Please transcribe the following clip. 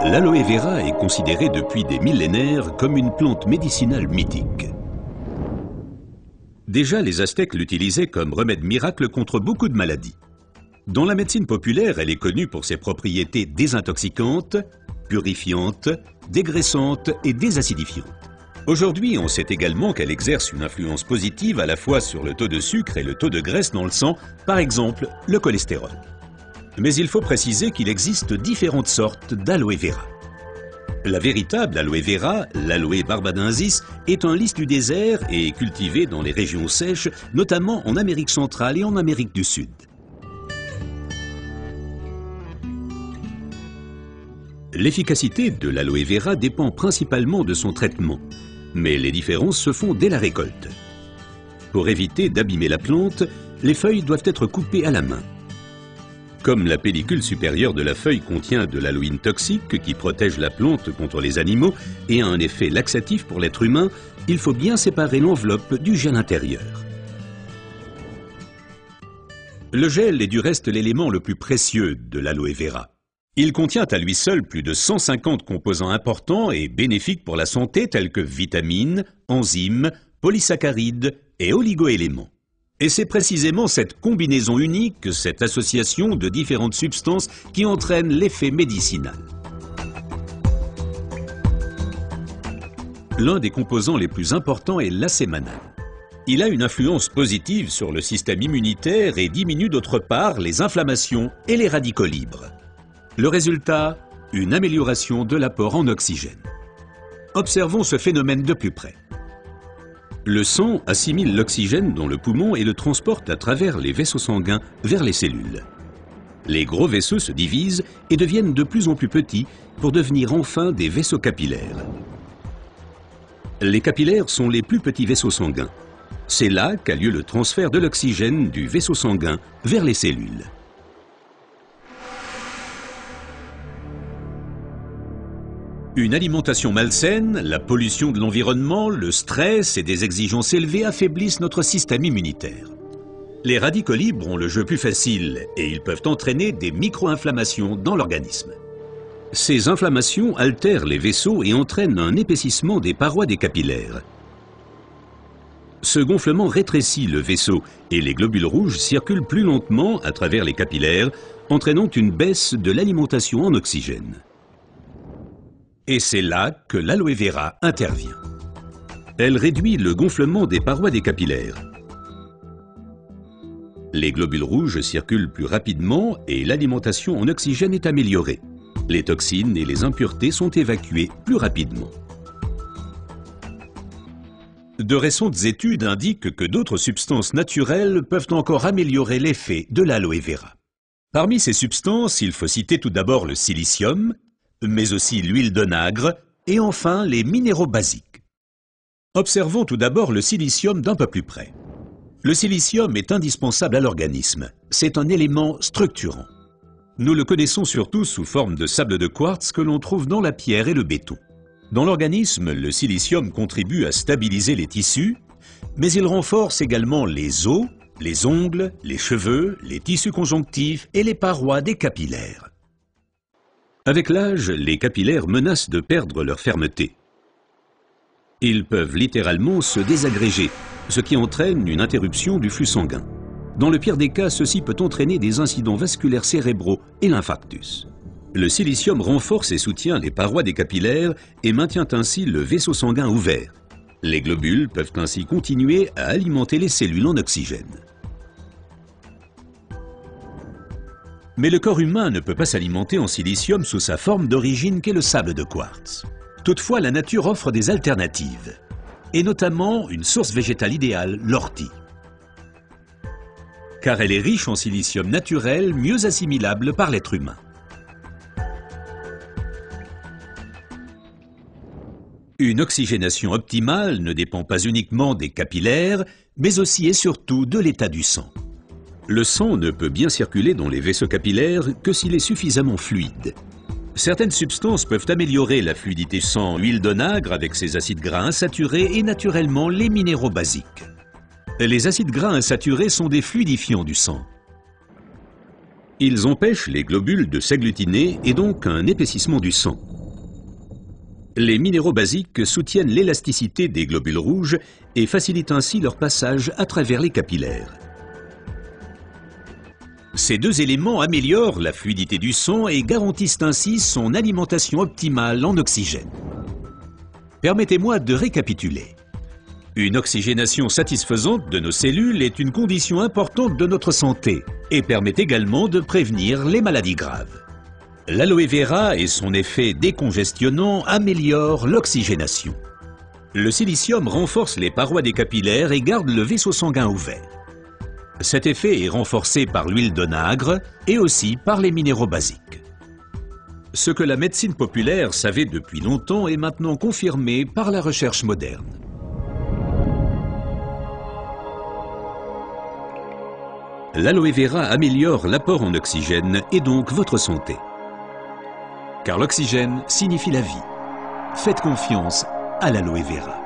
L'aloe vera est considérée depuis des millénaires comme une plante médicinale mythique. Déjà, les Aztèques l'utilisaient comme remède miracle contre beaucoup de maladies. Dans la médecine populaire, elle est connue pour ses propriétés désintoxicantes, purifiantes, dégraissantes et désacidifiantes. Aujourd'hui, on sait également qu'elle exerce une influence positive à la fois sur le taux de sucre et le taux de graisse dans le sang, par exemple le cholestérol. Mais il faut préciser qu'il existe différentes sortes d'aloe vera. La véritable aloe vera, l'aloe barbadensis, est un lys du désert et est cultivée dans les régions sèches, notamment en Amérique centrale et en Amérique du Sud. L'efficacité de l'aloe vera dépend principalement de son traitement, mais les différences se font dès la récolte. Pour éviter d'abîmer la plante, les feuilles doivent être coupées à la main. Comme la pellicule supérieure de la feuille contient de l'aloïne toxique qui protège la plante contre les animaux et a un effet laxatif pour l'être humain, il faut bien séparer l'enveloppe du gel intérieur. Le gel est du reste l'élément le plus précieux de l'aloe vera. Il contient à lui seul plus de 150 composants importants et bénéfiques pour la santé tels que vitamines, enzymes, polysaccharides et oligoéléments. Et c'est précisément cette combinaison unique, cette association de différentes substances qui entraîne l'effet médicinal. L'un des composants les plus importants est l'acémanal. Il a une influence positive sur le système immunitaire et diminue d'autre part les inflammations et les radicaux libres. Le résultat, une amélioration de l'apport en oxygène. Observons ce phénomène de plus près. Le sang assimile l'oxygène dans le poumon et le transporte à travers les vaisseaux sanguins vers les cellules. Les gros vaisseaux se divisent et deviennent de plus en plus petits pour devenir enfin des vaisseaux capillaires. Les capillaires sont les plus petits vaisseaux sanguins. C'est là qu'a lieu le transfert de l'oxygène du vaisseau sanguin vers les cellules. Une alimentation malsaine, la pollution de l'environnement, le stress et des exigences élevées affaiblissent notre système immunitaire. Les radicaux libres ont le jeu plus facile et ils peuvent entraîner des micro-inflammations dans l'organisme. Ces inflammations altèrent les vaisseaux et entraînent un épaississement des parois des capillaires. Ce gonflement rétrécit le vaisseau et les globules rouges circulent plus lentement à travers les capillaires, entraînant une baisse de l'alimentation en oxygène. Et c'est là que l'aloe vera intervient. Elle réduit le gonflement des parois des capillaires. Les globules rouges circulent plus rapidement et l'alimentation en oxygène est améliorée. Les toxines et les impuretés sont évacuées plus rapidement. De récentes études indiquent que d'autres substances naturelles peuvent encore améliorer l'effet de l'aloe vera. Parmi ces substances, il faut citer tout d'abord le silicium, mais aussi l'huile d'onagre et enfin les minéraux basiques. Observons tout d'abord le silicium d'un peu plus près. Le silicium est indispensable à l'organisme. C'est un élément structurant. Nous le connaissons surtout sous forme de sable de quartz que l'on trouve dans la pierre et le béton. Dans l'organisme, le silicium contribue à stabiliser les tissus, mais il renforce également les os, les ongles, les cheveux, les tissus conjonctifs et les parois des capillaires. Avec l'âge, les capillaires menacent de perdre leur fermeté. Ils peuvent littéralement se désagréger, ce qui entraîne une interruption du flux sanguin. Dans le pire des cas, ceci peut entraîner des incidents vasculaires cérébraux et l'infarctus. Le silicium renforce et soutient les parois des capillaires et maintient ainsi le vaisseau sanguin ouvert. Les globules peuvent ainsi continuer à alimenter les cellules en oxygène. Mais le corps humain ne peut pas s'alimenter en silicium sous sa forme d'origine qu'est le sable de quartz. Toutefois, la nature offre des alternatives, et notamment une source végétale idéale, l'ortie. Car elle est riche en silicium naturel, mieux assimilable par l'être humain. Une oxygénation optimale ne dépend pas uniquement des capillaires, mais aussi et surtout de l'état du sang. Le sang ne peut bien circuler dans les vaisseaux capillaires que s'il est suffisamment fluide. Certaines substances peuvent améliorer la fluidité du sang, l'huile d'onagre avec ses acides gras insaturés et naturellement les minéraux basiques. Les acides gras insaturés sont des fluidifiants du sang. Ils empêchent les globules de s'agglutiner et donc un épaississement du sang. Les minéraux basiques soutiennent l'élasticité des globules rouges et facilitent ainsi leur passage à travers les capillaires. Ces deux éléments améliorent la fluidité du sang et garantissent ainsi son alimentation optimale en oxygène. Permettez-moi de récapituler. Une oxygénation satisfaisante de nos cellules est une condition importante de notre santé et permet également de prévenir les maladies graves. L'aloe vera et son effet décongestionnant améliorent l'oxygénation. Le silicium renforce les parois des capillaires et garde le vaisseau sanguin ouvert. Cet effet est renforcé par l'huile d'onagre et aussi par les minéraux basiques. Ce que la médecine populaire savait depuis longtemps est maintenant confirmé par la recherche moderne. L'aloe vera améliore l'apport en oxygène et donc votre santé. Car l'oxygène signifie la vie. Faites confiance à l'aloe vera.